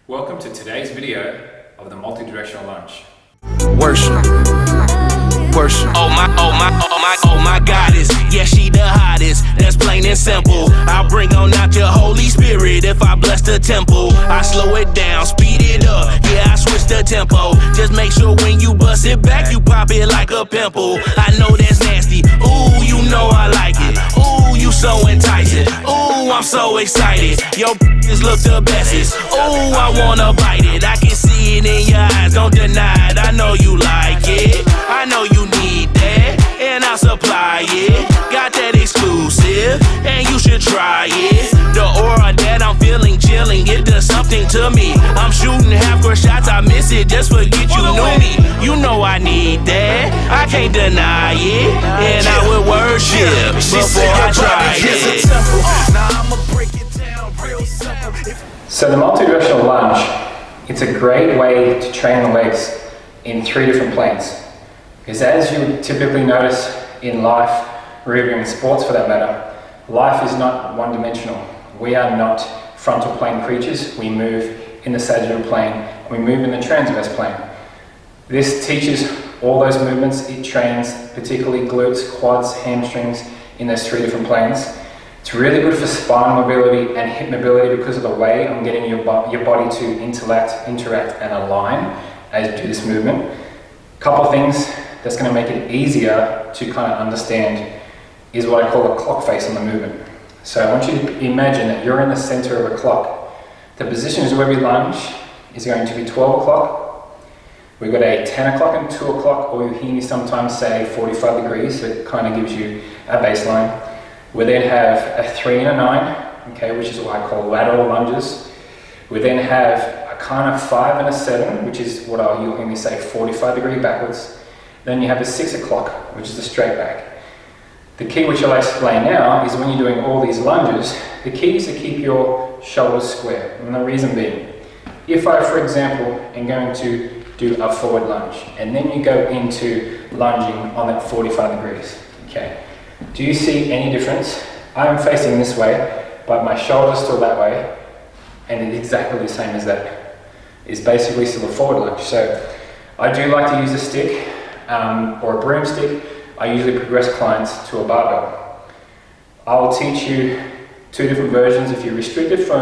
Welcome to today's video of the multi-directional lunge. Worship. Oh my goddess. Yeah, she the hottest. That's plain and simple. I'll bring on out your Holy Spirit if I bless the temple. I slow it down, speed it up. Yeah, I switch the tempo. Just make sure when you bust it back, you pop it like a pimple. I know that's nasty. Ooh, you know I like it. Ooh, you so enticing. Ooh, I'm so excited. Your just look the bestest. Ooh, I wanna bite it. I can see it in your eyes. Don't deny it. I know you like it. I know you need that, and I'll supply it. Got that exclusive, and you should try it. The aura that I'm feeling, chilling, it does something to me. I'm shooting half-court shots, I miss it, just forget you knew me. You know I need that, I can't deny it, and I would worship before I try it. So the multi-directional lunge, it's a great way to train the legs in 3 different planes. Because as you would typically notice in life, or even in sports for that matter, life is not one-dimensional. We are not frontal plane creatures. We move in the sagittal plane, we move in the transverse plane. This teaches all those movements. It trains particularly glutes, quads, hamstrings in those 3 different planes. It's really good for spine mobility and hip mobility because of the way I'm getting your body to interact and align as you do this movement. Couple things that's going to make it easier to kind of understand is what I call a clock face on the movement. So I want you to imagine that you're in the center of a clock. The positions where we lunge is going to be 12 o'clock. We've got a 10 o'clock and 2 o'clock, or you hear me sometimes say 45 degrees, so it kind of gives you a baseline. We then have a 3 and a 9, okay, which is what I call lateral lunges. We then have a kind of 5 and a 7, which is what you'll hear me say 45 degree backwards. Then you have a 6 o'clock, which is the straight back. The key, which I'll explain now, is when you're doing all these lunges, the key is to keep your shoulders square. And the reason being, if I, for example, am going to do a forward lunge, and then you go into lunging on that 45 degrees, okay? Do you see any difference? I'm facing this way, but my shoulder's still that way, and it's exactly the same as that. It's basically still a forward lunge. So I do like to use a stick or a broomstick. I usually progress clients to a barbell. I'll teach you 2 different versions. If you're restricted for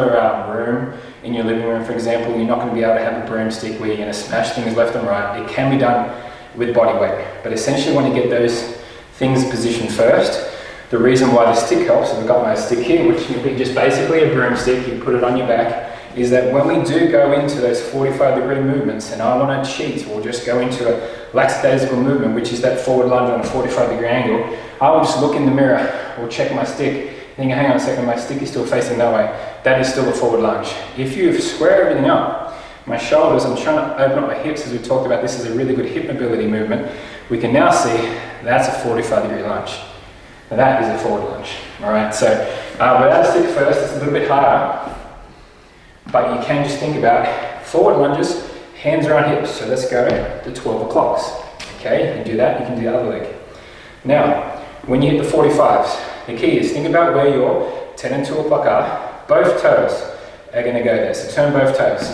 room in your living room, for example, you're not going to be able to have a broomstick where you're going to smash things left and right. It can be done with body weight, but essentially when you get those things positioned first, the reason why the stick helps, and I've got my stick here, which will be just basically a broomstick, you put it on your back, is that when we do go into those 45 degree movements, and I want to cheat or just go into a lackadaisical movement, which is that forward lunge on a 45 degree angle, I will just look in the mirror or check my stick, think, hang on a second, my stick is still facing that way. That is still a forward lunge. If you square everything up, my shoulders, I'm trying to open up my hips, as we talked about, this is a really good hip mobility movement. We can now see that's a 45 degree lunge. Now that is a forward lunge. All right, so without a stick first, it's a little bit harder, but you can just think about forward lunges, hands around hips. So let's go to 12 o'clocks. Okay, you can do that, you can do the other leg. Now, when you hit the 45s, the key is think about where your 10 and 2 o'clock are. Both toes are going to go there, so turn both toes.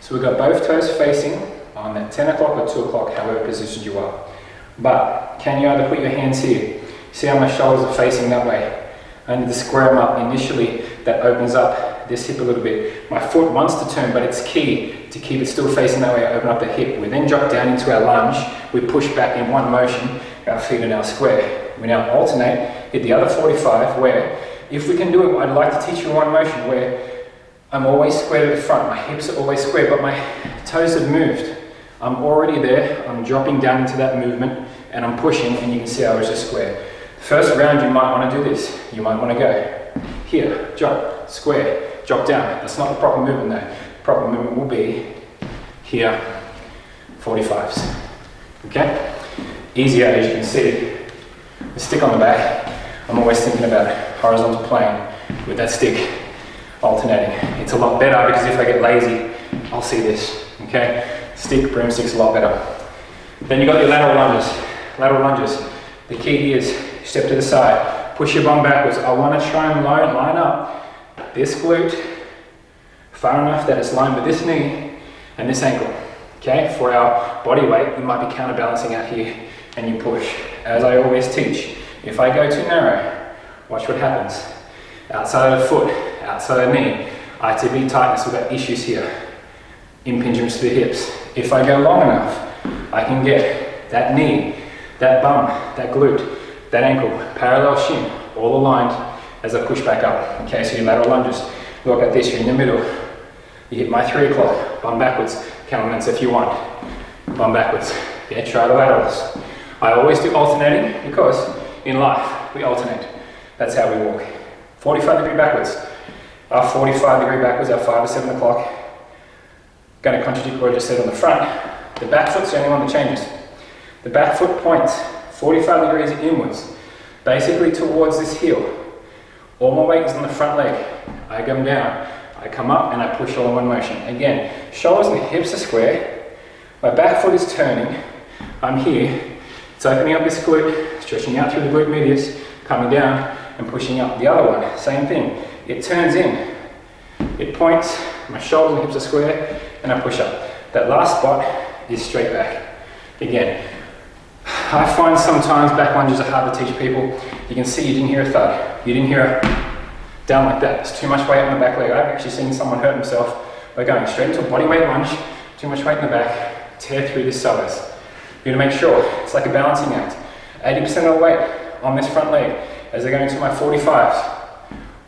So we've got both toes facing on that 10 o'clock or 2 o'clock, however positioned you are. But can you either put your hands here? See how my shoulders are facing that way? I need to square them up. Initially, that opens up this hip a little bit. My foot wants to turn, but it's key to keep it still facing that way. Open up the hip. We then drop down into our lunge. We push back in one motion. Our feet are now square. We now alternate, hit the other 45, where if we can do it, I'd like to teach you one motion where I'm always square to the front. My hips are always square, but my toes have moved. I'm already there. I'm dropping down into that movement, and I'm pushing, and you can see I was just square. First round, you might want to do this. You might want to go here, drop, square, drop down. That's not the proper movement though. The proper movement will be here, 45s. Okay? Easier, as you can see. The stick on the back, I'm always thinking about horizontal plane with that stick alternating. It's a lot better because if I get lazy, I'll see this. Okay? Stick, broomstick's a lot better. Then you've got your lateral lunges. Lateral lunges. The key is step to the side, push your bum backwards. I want to try and line up this glute far enough that it's lined with this knee and this ankle. Okay, for our body weight, we might be counterbalancing out here and you push. As I always teach, if I go too narrow, watch what happens. Outside of the foot, outside of the knee, ITB tightness, we've got issues here. Impingements to the hips. If I go long enough, I can get that knee, that bum, that glute, that ankle, parallel shin, all aligned as I push back up. Okay, so your lateral lunges, look at this, you're in the middle. You hit my 3 o'clock, bum backwards, counterbalance if you want, bum backwards. Yeah, try the laterals. I always do alternating because in life, we alternate. That's how we walk. 45-degree backwards. Our 45-degree backwards, our 5 to 7 o'clock. Going to contradict what I just said on the front. The back foot's the only one that changes. The back foot points 45 degrees inwards, basically towards this heel. All my weight is on the front leg. I come down, I come up, and I push all in one motion. Again, shoulders and hips are square. My back foot is turning. I'm here. It's opening up this glute, stretching out through the glute medius, coming down and pushing up. The other one, same thing. It turns in. It points, my shoulders and hips are square, and I push up. That last spot is straight back. Again, I find sometimes back lunges are hard to teach people. You can see you didn't hear a thud. You didn't hear a down like that. There's too much weight on the back leg. I've actually seen someone hurt himself by going straight into a body weight lunge, too much weight in the back, tear through this psoas. You're gonna make sure, it's like a balancing act. 80% of the weight on this front leg as I go into my 45s.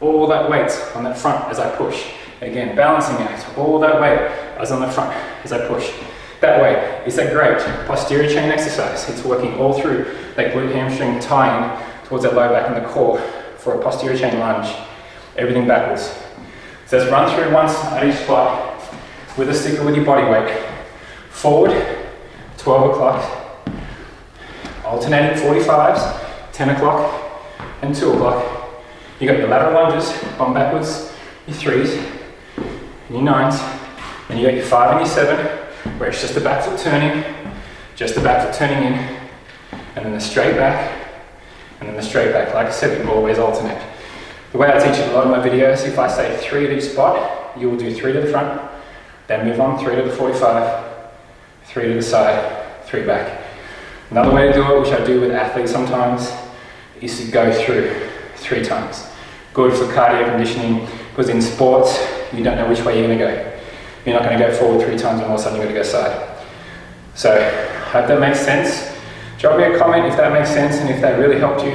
All that weight on that front as I push. Again, balancing act. All that weight as on the front as I push. That way is a great posterior chain exercise. It's working all through that glute hamstring tying towards that low back and the core for a posterior chain lunge. Everything backwards. So let's run through once at each spot with a sticker with your body weight. Forward, 12 o'clock. Alternating 45s, 10 o'clock and 2 o'clock. You got your lateral lunges, bum backwards, your 3s, and your 9s, and you got your 5 and your 7, where it's just the back foot turning, just the back foot turning in, and then the straight back, and then the straight back. Like I said, we always alternate. The way I teach in a lot of my videos, if I say 3 at each spot, you will do 3 to the front, then move on 3 to the 45, 3 to the side, 3 back. Another way to do it, which I do with athletes sometimes, is to go through 3 times. Good for cardio conditioning, because in sports, you don't know which way you're going to go. You're not going to go forward 3 times and all of a sudden you're going to go side. So, I hope that makes sense. Drop me a comment if that makes sense and if that really helped you.